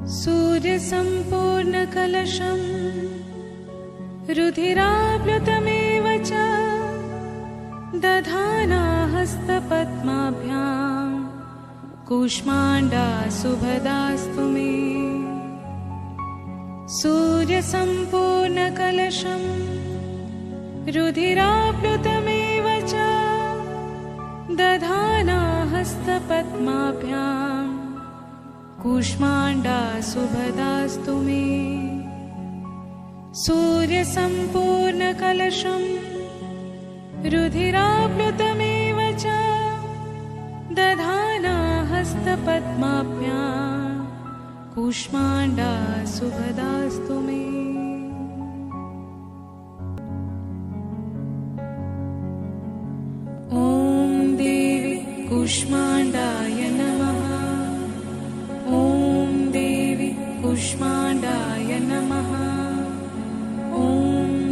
सूर्यसम्पूर्णकलशं रुधिराप्लुतमेव च दधाना हस्तपद्माभ्यां कूष्माण्डा सुभदास्तु मे। सूर्यसम्पूर्णकलशं रुधिराप्लुतमेव च दधाना हस्तपद्माभ्यां कूष्माण्डा सुभदास्तु मे। सूर्यसम्पूर्णकलशं रुधिराप्लुतमेव च दधाना हस्तपद्माभ्यां कूष्माण्डा सुभदास्तु मे। ॐ देवी कूष्माण्डाय नमः। ॐ देवी कूष्माण्डाय नमः। ॐ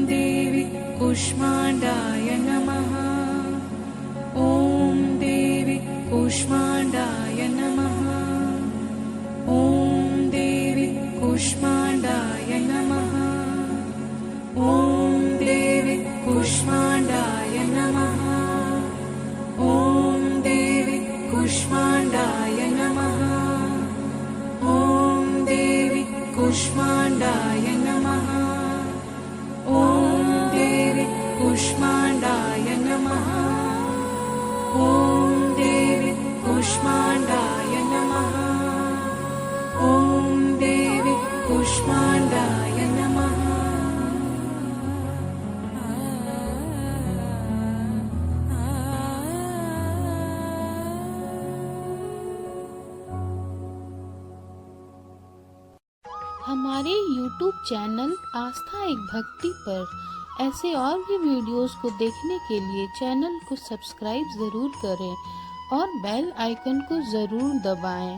देवी कूष्माण्डाय नमः। ॐ देवी कूष्माण्डाय नमः। ॐ देवी कूष्माण्डाय नमः। ॐ देवी कूष्माण्डाय नमः। ॐ देवी कूष्माण्डाय नमः। ॐ देवी कूष्माण्डाय नमः। ॐ देवी कूष्माण्डाय नमः। ॐ देवी कूष्माण्डाय नमः। ॐ देवी कूष्माण्डाय नमः। हमारे YouTube चैनल आस्था एक भक्ति पर ऐसे और भी वीडियोस को देखने के लिए चैनल को सब्सक्राइब ज़रूर करें और बेल आइकन को ज़रूर दबाएं।